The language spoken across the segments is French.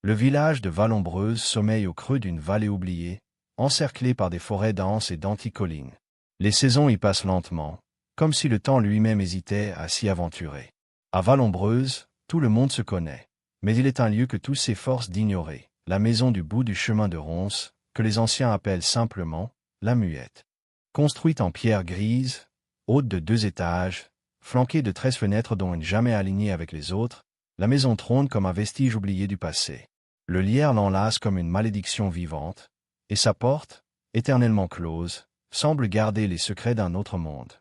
Le village de Vallombreuse sommeille au creux d'une vallée oubliée, encerclé par des forêts denses et d'anticollines. Les saisons y passent lentement, comme si le temps lui-même hésitait à s'y aventurer. À Vallombreuse, tout le monde se connaît, mais il est un lieu que tous s'efforcent d'ignorer, la maison du bout du chemin de Ronces, que les anciens appellent simplement la Muette. Construite en pierre grise, haute de 2 étages, flanquée de 13 fenêtres dont une jamais alignée avec les autres, la maison trône comme un vestige oublié du passé. Le lierre l'enlace comme une malédiction vivante, et sa porte, éternellement close, semble garder les secrets d'un autre monde.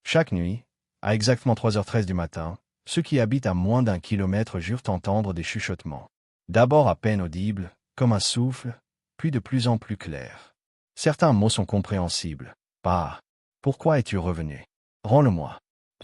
Chaque nuit, à exactement 3h13 du matin, ceux qui habitent à moins d'1 kilomètre jurent entendre des chuchotements. D'abord à peine audibles, comme un souffle, puis de plus en plus clairs. Certains mots sont compréhensibles. Bah, pourquoi es-tu revenu? Rends-le-moi.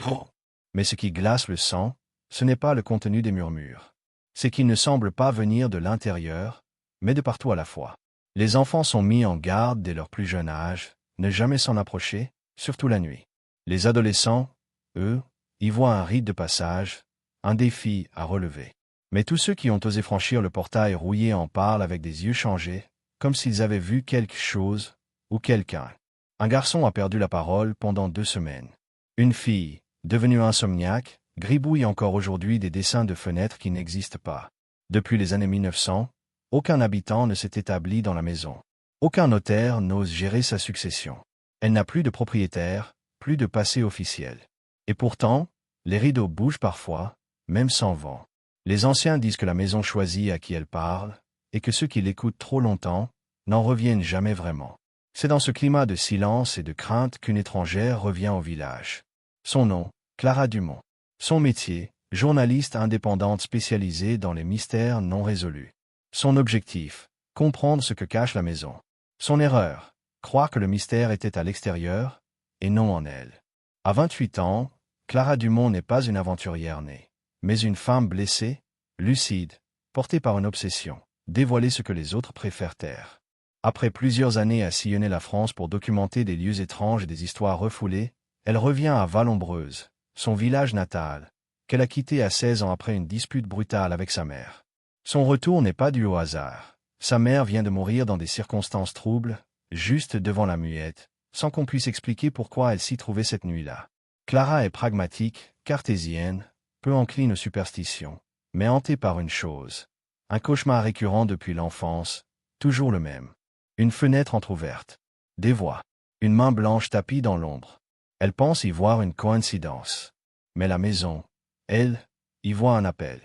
Oh. Mais ce qui glace le sang, ce n'est pas le contenu des murmures. C'est qu'ils ne semblent pas venir de l'intérieur, mais de partout à la fois. Les enfants sont mis en garde dès leur plus jeune âge, ne jamais s'en approcher, surtout la nuit. Les adolescents, eux, y voient un rite de passage, un défi à relever. Mais tous ceux qui ont osé franchir le portail rouillé en parlent avec des yeux changés, comme s'ils avaient vu quelque chose ou quelqu'un. Un garçon a perdu la parole pendant 2 semaines. Une fille, devenue insomniaque, gribouille encore aujourd'hui des dessins de fenêtres qui n'existent pas. Depuis les années 1900, aucun habitant ne s'est établi dans la maison. Aucun notaire n'ose gérer sa succession. Elle n'a plus de propriétaire, plus de passé officiel. Et pourtant, les rideaux bougent parfois, même sans vent. Les anciens disent que la maison choisit à qui elle parle, et que ceux qui l'écoutent trop longtemps n'en reviennent jamais vraiment. C'est dans ce climat de silence et de crainte qu'une étrangère revient au village. Son nom, Clara Dumont. Son métier, journaliste indépendante spécialisée dans les mystères non résolus. Son objectif, comprendre ce que cache la maison. Son erreur, croire que le mystère était à l'extérieur, et non en elle. À 28 ans, Clara Dumont n'est pas une aventurière née, mais une femme blessée, lucide, portée par une obsession, dévoiler ce que les autres préfèrent taire. Après plusieurs années à sillonner la France pour documenter des lieux étranges et des histoires refoulées, elle revient à Vallombreuse, son village natal, qu'elle a quitté à 16 ans après une dispute brutale avec sa mère. Son retour n'est pas dû au hasard. Sa mère vient de mourir dans des circonstances troubles, juste devant la Muette, sans qu'on puisse expliquer pourquoi elle s'y trouvait cette nuit-là. Clara est pragmatique, cartésienne, peu encline aux superstitions, mais hantée par une chose. Un cauchemar récurrent depuis l'enfance, toujours le même. Une fenêtre entr'ouverte. Des voix. Une main blanche tapie dans l'ombre. Elle pense y voir une coïncidence. Mais la maison, elle, y voit un appel.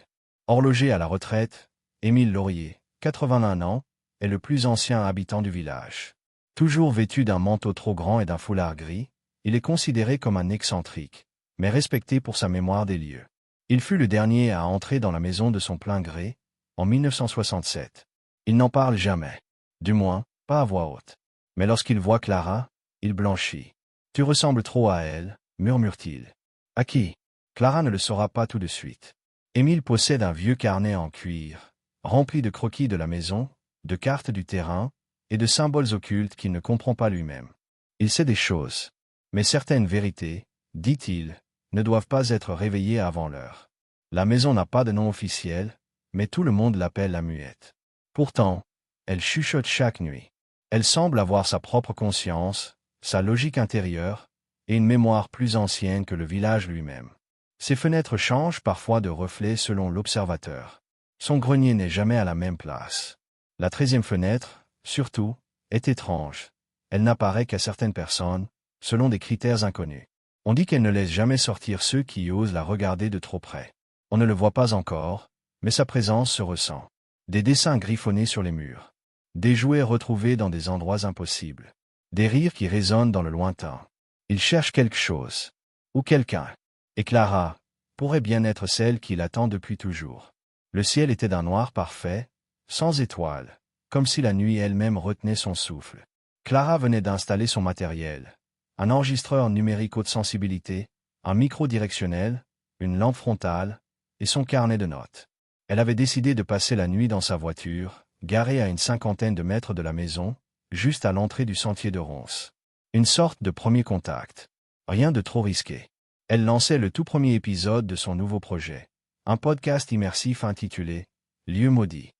Horloger à la retraite, Émile Laurier, 81 ans, est le plus ancien habitant du village. Toujours vêtu d'un manteau trop grand et d'un foulard gris, il est considéré comme un excentrique, mais respecté pour sa mémoire des lieux. Il fut le dernier à entrer dans la maison de son plein gré, en 1967. Il n'en parle jamais. Du moins, pas à voix haute. Mais lorsqu'il voit Clara, il blanchit. « Tu ressembles trop à elle », murmure-t-il. « À qui ?» Clara ne le saura pas tout de suite. Émile possède un vieux carnet en cuir, rempli de croquis de la maison, de cartes du terrain, et de symboles occultes qu'il ne comprend pas lui-même. Il sait des choses. Mais certaines vérités, dit-il, ne doivent pas être réveillées avant l'heure. La maison n'a pas de nom officiel, mais tout le monde l'appelle la Muette. Pourtant, elle chuchote chaque nuit. Elle semble avoir sa propre conscience, sa logique intérieure, et une mémoire plus ancienne que le village lui-même. Ses fenêtres changent parfois de reflet selon l'observateur. Son grenier n'est jamais à la même place. La 13e fenêtre, surtout, est étrange. Elle n'apparaît qu'à certaines personnes, selon des critères inconnus. On dit qu'elle ne laisse jamais sortir ceux qui osent la regarder de trop près. On ne le voit pas encore, mais sa présence se ressent. Des dessins griffonnés sur les murs. Des jouets retrouvés dans des endroits impossibles. Des rires qui résonnent dans le lointain. Il cherche quelque chose. Ou quelqu'un. Et Clara pourrait bien être celle qui l'attend depuis toujours. Le ciel était d'un noir parfait, sans étoiles, comme si la nuit elle-même retenait son souffle. Clara venait d'installer son matériel. Un enregistreur numérique haute sensibilité, un micro directionnel, une lampe frontale, et son carnet de notes. Elle avait décidé de passer la nuit dans sa voiture, garée à une 50aine de mètres de la maison, juste à l'entrée du sentier de Ronces. Une sorte de premier contact. Rien de trop risqué. Elle lançait le tout premier épisode de son nouveau projet. Un podcast immersif intitulé « Lieu maudit ».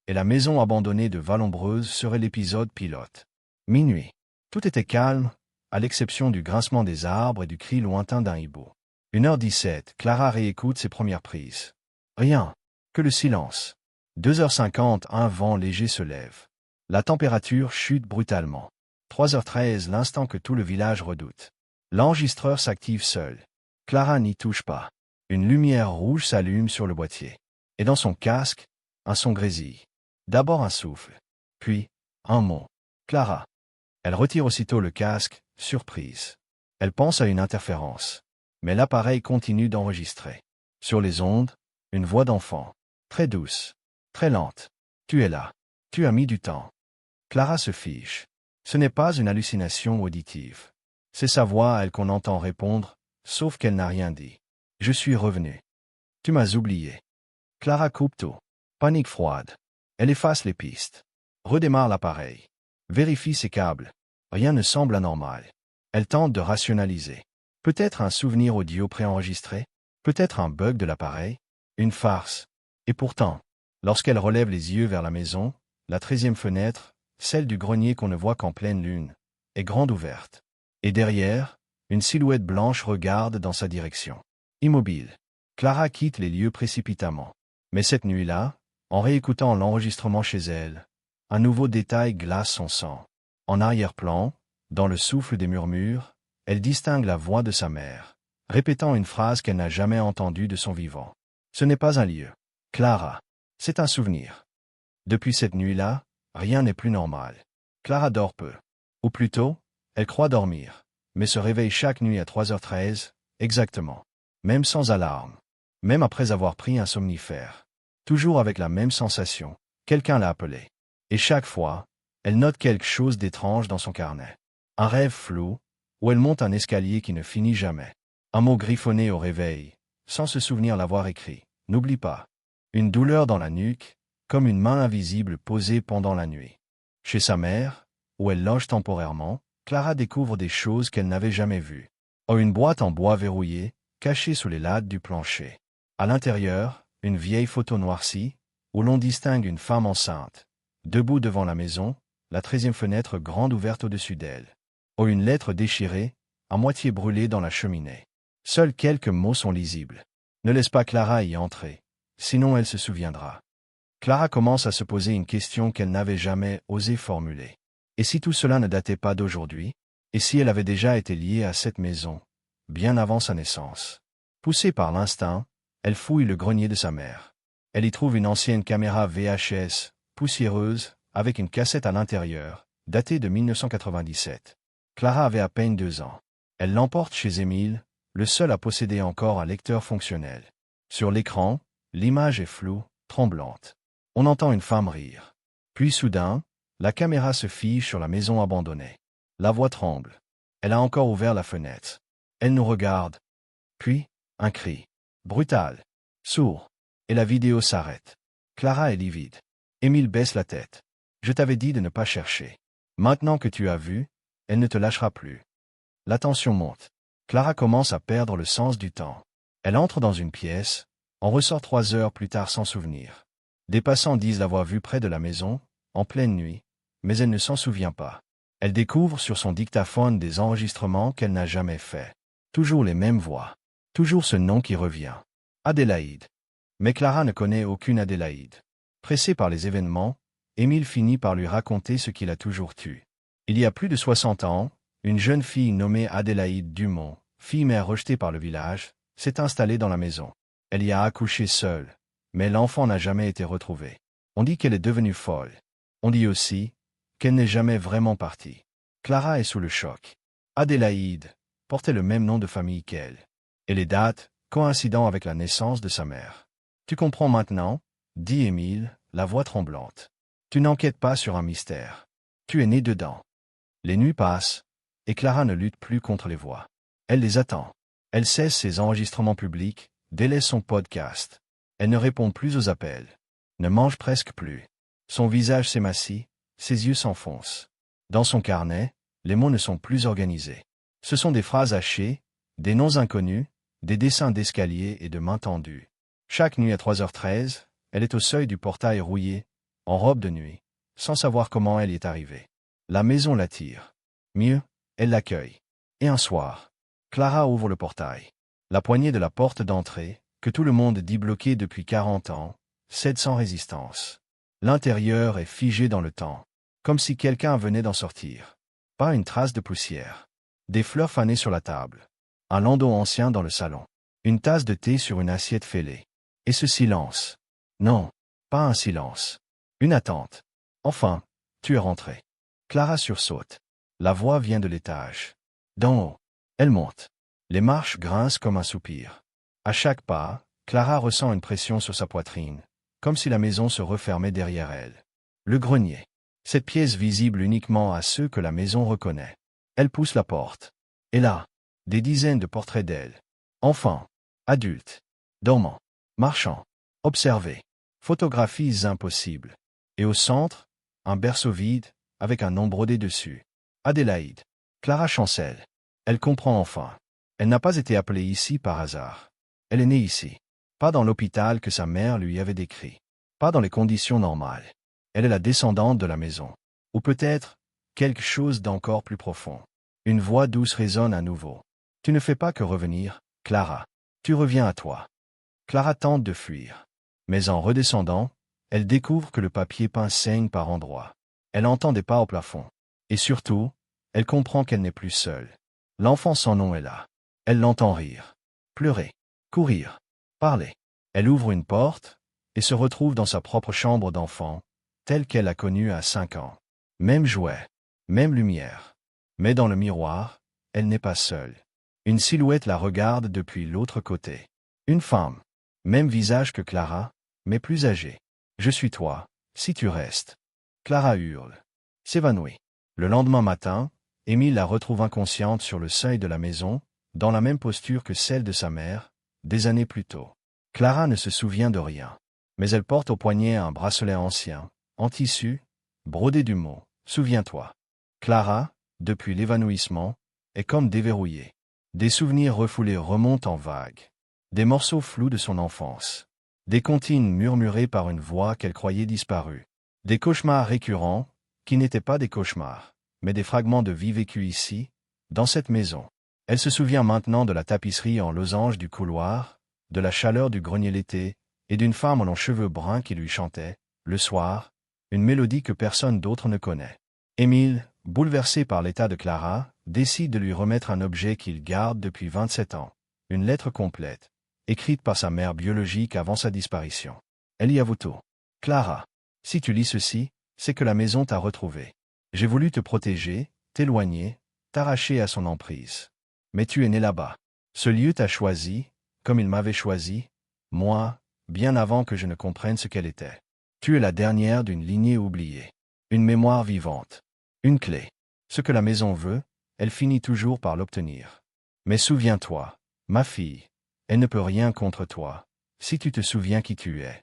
et la maison abandonnée de Vallombreuse serait l'épisode pilote. Minuit. Tout était calme, à l'exception du grincement des arbres et du cri lointain d'un hibou. 1h17, Clara réécoute ses premières prises. Rien. Que le silence. 2h50, un vent léger se lève. La température chute brutalement. 3h13, l'instant que tout le village redoute. L'enregistreur s'active seul. Clara n'y touche pas. Une lumière rouge s'allume sur le boîtier. Et dans son casque, un son grésille. D'abord un souffle. Puis, un mot. Clara. Elle retire aussitôt le casque, surprise. Elle pense à une interférence. Mais l'appareil continue d'enregistrer. Sur les ondes, une voix d'enfant. Très douce. Très lente. Tu es là. Tu as mis du temps. Clara se fige. Ce n'est pas une hallucination auditive. C'est sa voix à elle qu'on entend répondre, sauf qu'elle n'a rien dit. Je suis revenu. Tu m'as oublié. Clara coupe tout. Panique froide. Elle efface les pistes. Redémarre l'appareil. Vérifie ses câbles. Rien ne semble anormal. Elle tente de rationaliser. Peut-être un souvenir audio préenregistré. Peut-être un bug de l'appareil. Une farce. Et pourtant, lorsqu'elle relève les yeux vers la maison, la 13e fenêtre, celle du grenier qu'on ne voit qu'en pleine lune, est grande ouverte. Et derrière, une silhouette blanche regarde dans sa direction. Immobile. Clara quitte les lieux précipitamment. Mais cette nuit-là, en réécoutant l'enregistrement chez elle, un nouveau détail glace son sang. En arrière-plan, dans le souffle des murmures, elle distingue la voix de sa mère, répétant une phrase qu'elle n'a jamais entendue de son vivant. Ce n'est pas un lieu. Clara. C'est un souvenir. Depuis cette nuit-là, rien n'est plus normal. Clara dort peu. Ou plutôt, elle croit dormir, mais se réveille chaque nuit à 3h13, exactement. Même sans alarme. Même après avoir pris un somnifère. Toujours avec la même sensation. Quelqu'un l'a appelée. Et chaque fois, elle note quelque chose d'étrange dans son carnet. Un rêve flou, où elle monte un escalier qui ne finit jamais. Un mot griffonné au réveil, sans se souvenir l'avoir écrit. N'oublie pas. Une douleur dans la nuque, comme une main invisible posée pendant la nuit. Chez sa mère, où elle loge temporairement, Clara découvre des choses qu'elle n'avait jamais vues. Une boîte en bois verrouillée, cachée sous les lattes du plancher. À l'intérieur, une vieille photo noircie, où l'on distingue une femme enceinte, debout devant la maison, la 13e fenêtre grande ouverte au-dessus d'elle. Une lettre déchirée, à moitié brûlée dans la cheminée. Seuls quelques mots sont lisibles. Ne laisse pas Clara y entrer, sinon elle se souviendra. Clara commence à se poser une question qu'elle n'avait jamais osé formuler. Et si tout cela ne datait pas d'aujourd'hui? Et si elle avait déjà été liée à cette maison, bien avant sa naissance? Poussée par l'instinct, elle fouille le grenier de sa mère. Elle y trouve une ancienne caméra VHS, poussiéreuse, avec une cassette à l'intérieur, datée de 1997. Clara avait à peine 2 ans. Elle l'emporte chez Émile, le seul à posséder encore un lecteur fonctionnel. Sur l'écran, l'image est floue, tremblante. On entend une femme rire. Puis soudain, la caméra se fige sur la maison abandonnée. La voix tremble. Elle a encore ouvert la fenêtre. Elle nous regarde. Puis, un cri. Brutal. Sourd. Et la vidéo s'arrête. Clara est livide. Émile baisse la tête. Je t'avais dit de ne pas chercher. Maintenant que tu as vu, elle ne te lâchera plus. La tension monte. Clara commence à perdre le sens du temps. Elle entre dans une pièce, en ressort 3 heures plus tard sans souvenir. Des passants disent l'avoir vue près de la maison, en pleine nuit, mais elle ne s'en souvient pas. Elle découvre sur son dictaphone des enregistrements qu'elle n'a jamais faits. Toujours les mêmes voix. Toujours ce nom qui revient. Adélaïde. Mais Clara ne connaît aucune Adélaïde. Pressé par les événements, Émile finit par lui raconter ce qu'il a toujours tu. Il y a plus de 60 ans, une jeune fille nommée Adélaïde Dumont, fille-mère rejetée par le village, s'est installée dans la maison. Elle y a accouché seule, mais l'enfant n'a jamais été retrouvé. On dit qu'elle est devenue folle. On dit aussi qu'elle n'est jamais vraiment partie. Clara est sous le choc. Adélaïde portait le même nom de famille qu'elle. Et les dates, coïncidant avec la naissance de sa mère. Tu comprends maintenant, dit Émile, la voix tremblante. Tu n'enquêtes pas sur un mystère. Tu es né dedans. Les nuits passent, et Clara ne lutte plus contre les voix. Elle les attend. Elle cesse ses enregistrements publics, délaisse son podcast. Elle ne répond plus aux appels. Ne mange presque plus. Son visage s'émacie, ses yeux s'enfoncent. Dans son carnet, les mots ne sont plus organisés. Ce sont des phrases hachées, des noms inconnus, des dessins d'escalier et de mains tendues. Chaque nuit à 3h13, elle est au seuil du portail rouillé, en robe de nuit, sans savoir comment elle y est arrivée. La maison l'attire. Mieux, elle l'accueille. Et un soir, Clara ouvre le portail. La poignée de la porte d'entrée, que tout le monde dit bloquée depuis 40 ans, cède sans résistance. L'intérieur est figé dans le temps, comme si quelqu'un venait d'en sortir. Pas une trace de poussière. Des fleurs fanées sur la table. Un landau ancien dans le salon. Une tasse de thé sur une assiette fêlée. Et ce silence. Non, pas un silence. Une attente. Enfin, tu es rentré. Clara sursaute. La voix vient de l'étage. D'en haut. Elle monte. Les marches grincent comme un soupir. À chaque pas, Clara ressent une pression sur sa poitrine, comme si la maison se refermait derrière elle. Le grenier. Cette pièce visible uniquement à ceux que la maison reconnaît. Elle pousse la porte. Et là, des dizaines de portraits d'elle. Enfants, adultes, dormant, marchant, observés. Photographies impossibles. Et au centre, un berceau vide, avec un nom brodé dessus. Adélaïde. Clara chancelle. Elle comprend enfin. Elle n'a pas été appelée ici par hasard. Elle est née ici. Pas dans l'hôpital que sa mère lui avait décrit. Pas dans les conditions normales. Elle est la descendante de la maison. Ou peut-être, quelque chose d'encore plus profond. Une voix douce résonne à nouveau. Tu ne fais pas que revenir, Clara. Tu reviens à toi. Clara tente de fuir. Mais en redescendant, elle découvre que le papier peint saigne par endroits. Elle entend des pas au plafond. Et surtout, elle comprend qu'elle n'est plus seule. L'enfant sans nom est là. Elle l'entend rire, pleurer, courir, parler. Elle ouvre une porte et se retrouve dans sa propre chambre d'enfant, telle qu'elle a connue à 5 ans. Même jouet, même lumière. Mais dans le miroir, elle n'est pas seule. Une silhouette la regarde depuis l'autre côté. Une femme. Même visage que Clara, mais plus âgée. Je suis toi, si tu restes. Clara hurle. S'évanouit. Le lendemain matin, Émile la retrouve inconsciente sur le seuil de la maison, dans la même posture que celle de sa mère, des années plus tôt. Clara ne se souvient de rien. Mais elle porte au poignet un bracelet ancien, en tissu, brodé du mot « Souviens-toi ». Clara, depuis l'évanouissement, est comme déverrouillée. Des souvenirs refoulés remontent en vagues. Des morceaux flous de son enfance. Des comptines murmurées par une voix qu'elle croyait disparue. Des cauchemars récurrents, qui n'étaient pas des cauchemars, mais des fragments de vie vécus ici, dans cette maison. Elle se souvient maintenant de la tapisserie en losange du couloir, de la chaleur du grenier l'été, et d'une femme aux longs cheveux bruns qui lui chantait, le soir, une mélodie que personne d'autre ne connaît. Émile, bouleversé par l'état de Clara, décide de lui remettre un objet qu'il garde depuis 27 ans, une lettre complète, écrite par sa mère biologique avant sa disparition. Elle y avoue tout. Clara, si tu lis ceci, c'est que la maison t'a retrouvée. J'ai voulu te protéger, t'éloigner, t'arracher à son emprise. Mais tu es né là-bas. Ce lieu t'a choisi, comme il m'avait choisi, moi, bien avant que je ne comprenne ce qu'elle était. Tu es la dernière d'une lignée oubliée. Une mémoire vivante. Une clé. Ce que la maison veut, elle finit toujours par l'obtenir. Mais souviens-toi, ma fille, elle ne peut rien contre toi, si tu te souviens qui tu es.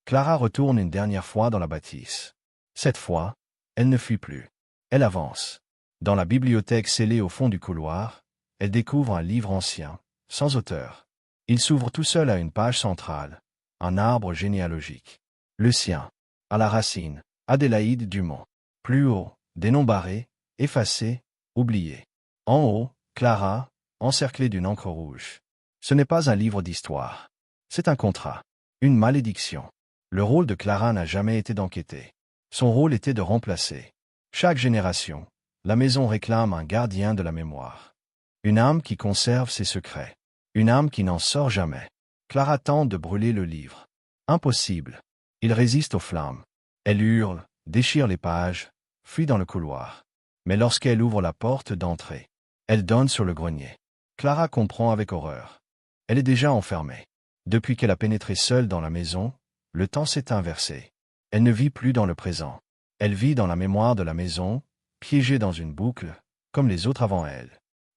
Clara retourne une dernière fois dans la bâtisse. Cette fois, elle ne fuit plus. Elle avance. Dans la bibliothèque scellée au fond du couloir, elle découvre un livre ancien, sans auteur. Il s'ouvre tout seul à une page centrale, un arbre généalogique. Le sien, à la racine, Adélaïde Dumont. Plus haut, des noms barrés, effacés, oubliés. En haut, Clara, encerclée d'une encre rouge. Ce n'est pas un livre d'histoire. C'est un contrat. Une malédiction. Le rôle de Clara n'a jamais été d'enquêter. Son rôle était de remplacer. Chaque génération, la maison réclame un gardien de la mémoire. Une âme qui conserve ses secrets. Une âme qui n'en sort jamais. Clara tente de brûler le livre. Impossible. Il résiste aux flammes. Elle hurle, déchire les pages, fuit dans le couloir. Mais lorsqu'elle ouvre la porte d'entrée, elle donne sur le grenier. Clara comprend avec horreur. Elle est déjà enfermée. Depuis qu'elle a pénétré seule dans la maison, le temps s'est inversé. Elle ne vit plus dans le présent. Elle vit dans la mémoire de la maison, piégée dans une boucle, comme les autres avant elle.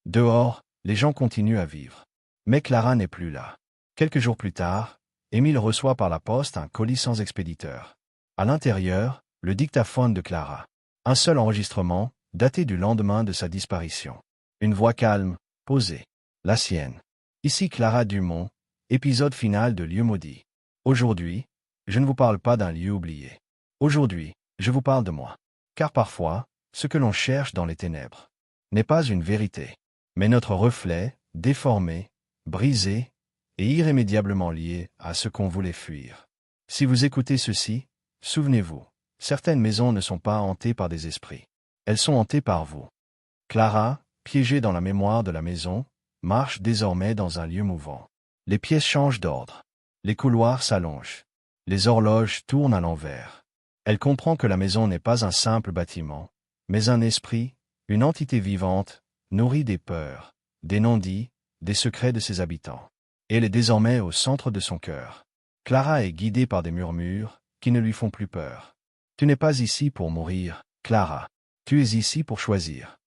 Dehors, les gens continuent à vivre. Mais Clara n'est plus là. Quelques jours plus tard, Émile reçoit par la poste un colis sans expéditeur. À l'intérieur, le dictaphone de Clara. Un seul enregistrement, daté du lendemain de sa disparition. Une voix calme, posée. La sienne. Ici Clara Dumont, épisode final de Lieu maudit. Aujourd'hui, je ne vous parle pas d'un lieu oublié. Aujourd'hui, je vous parle de moi. Car parfois, ce que l'on cherche dans les ténèbres n'est pas une vérité, mais notre reflet, déformé, brisé et irrémédiablement lié à ce qu'on voulait fuir. Si vous écoutez ceci, souvenez-vous, certaines maisons ne sont pas hantées par des esprits. Elles sont hantées par vous. Clara, piégée dans la mémoire de la maison, marche désormais dans un lieu mouvant. Les pièces changent d'ordre. Les couloirs s'allongent. Les horloges tournent à l'envers. Elle comprend que la maison n'est pas un simple bâtiment, mais un esprit, une entité vivante, nourrie des peurs, des non-dits, des secrets de ses habitants. Et elle est désormais au centre de son cœur. Clara est guidée par des murmures qui ne lui font plus peur. Tu n'es pas ici pour mourir, Clara. Tu es ici pour choisir.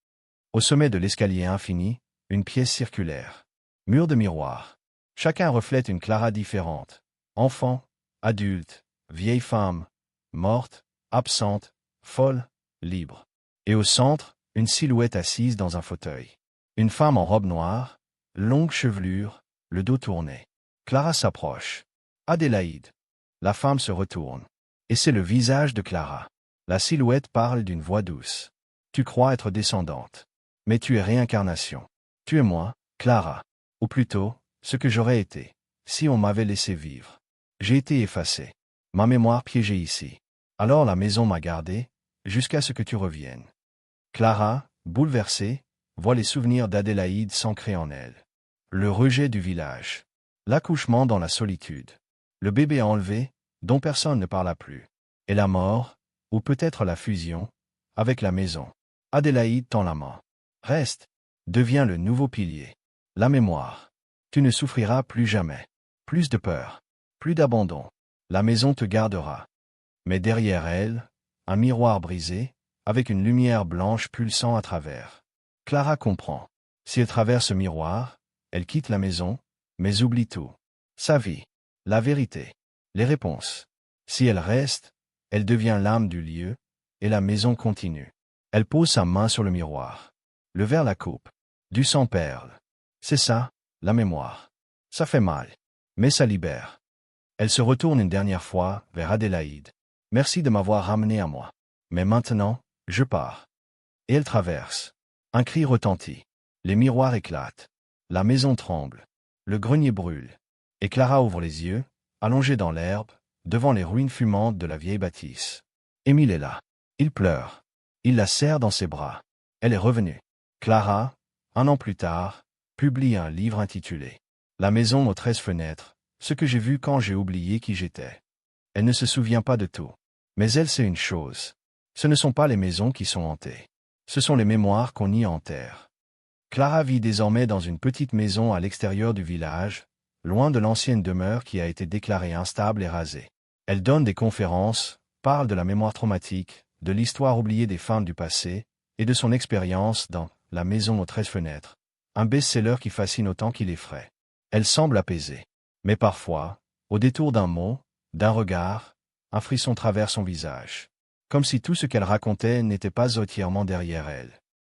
Au sommet de l'escalier infini, une pièce circulaire. Mur de miroir. Chacun reflète une Clara différente. Enfant, adulte, vieille femme, morte, absente, folle, libre. Et au centre, une silhouette assise dans un fauteuil. Une femme en robe noire, longue chevelure, le dos tourné. Clara s'approche. Adélaïde. La femme se retourne. Et c'est le visage de Clara. La silhouette parle d'une voix douce. Tu crois être descendante. Mais tu es réincarnation. Tu es moi, Clara. Ou plutôt, ce que j'aurais été, si on m'avait laissé vivre. J'ai été effacé. Ma mémoire piégée ici. Alors la maison m'a gardé, jusqu'à ce que tu reviennes. Clara, bouleversée, voit les souvenirs d'Adélaïde s'ancrer en elle. Le rejet du village. L'accouchement dans la solitude. Le bébé enlevé, dont personne ne parla plus. Et la mort, ou peut-être la fusion, avec la maison. Adélaïde tend la main. Reste. Deviens le nouveau pilier. La mémoire. Tu ne souffriras plus jamais. Plus de peur. Plus d'abandon. La maison te gardera. Mais derrière elle, un miroir brisé, avec une lumière blanche pulsant à travers. Clara comprend. Si elle traverse ce miroir, elle quitte la maison, mais oublie tout. Sa vie. La vérité. Les réponses. Si elle reste, elle devient l'âme du lieu, et la maison continue. Elle pose sa main sur le miroir. Le verre la coupe. Du sang perle. C'est ça, la mémoire. Ça fait mal. Mais ça libère. Elle se retourne une dernière fois vers Adélaïde. Merci de m'avoir ramené à moi. Mais maintenant, je pars. Et elle traverse. Un cri retentit. Les miroirs éclatent. La maison tremble. Le grenier brûle. Et Clara ouvre les yeux, allongée dans l'herbe, devant les ruines fumantes de la vieille bâtisse. Émile est là. Il pleure. Il la serre dans ses bras. Elle est revenue. Clara, un an plus tard, publie un livre intitulé « La maison aux 13 fenêtres, ce que j'ai vu quand j'ai oublié qui j'étais ». Elle ne se souvient pas de tout. Mais elle sait une chose. Ce ne sont pas les maisons qui sont hantées. Ce sont les mémoires qu'on y enterre. Clara vit désormais dans une petite maison à l'extérieur du village, loin de l'ancienne demeure qui a été déclarée instable et rasée. Elle donne des conférences, parle de la mémoire traumatique, de l'histoire oubliée des femmes du passé, et de son expérience dans « La maison aux 13 fenêtres », un best-seller qui fascine autant qu'il effraie. Elle semble apaisée. Mais parfois, au détour d'un mot, d'un regard, un frisson traverse son visage. Comme si tout ce qu'elle racontait n'était pas entièrement derrière elle.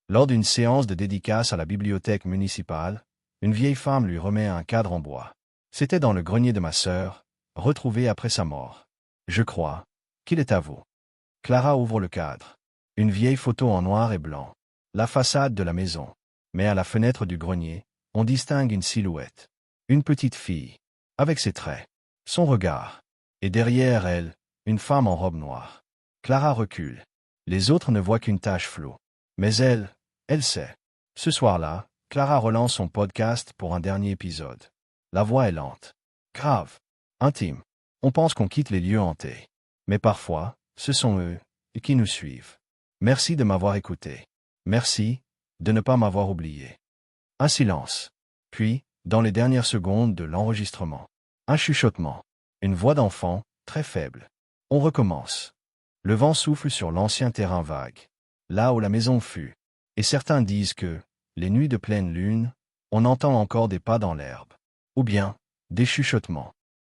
Lors d'une séance de dédicace à la bibliothèque municipale, une vieille femme lui remet un cadre en bois. C'était dans le grenier de ma sœur, retrouvé après sa mort. Je crois qu'il est à vous. Clara ouvre le cadre. Une vieille photo en noir et blanc. La façade de la maison. Mais à la fenêtre du grenier, on distingue une silhouette. Une petite fille. Avec ses traits. Son regard. Et derrière elle, une femme en robe noire. Clara recule. Les autres ne voient qu'une tache floue. Mais elle sait. Ce soir-là, Clara relance son podcast pour un dernier épisode. La voix est lente. Grave. Intime. On pense qu'on quitte les lieux hantés. Mais parfois, ce sont eux qui nous suivent. Merci de m'avoir écouté. Merci de ne pas m'avoir oublié. Un silence. Puis, dans les dernières secondes de l'enregistrement, un chuchotement. Une voix d'enfant, très faible. On recommence. Le vent souffle sur l'ancien terrain vague, là où la maison fut. Et certains disent que, les nuits de pleine lune, on entend encore des pas dans l'herbe. Ou bien, des chuchotements.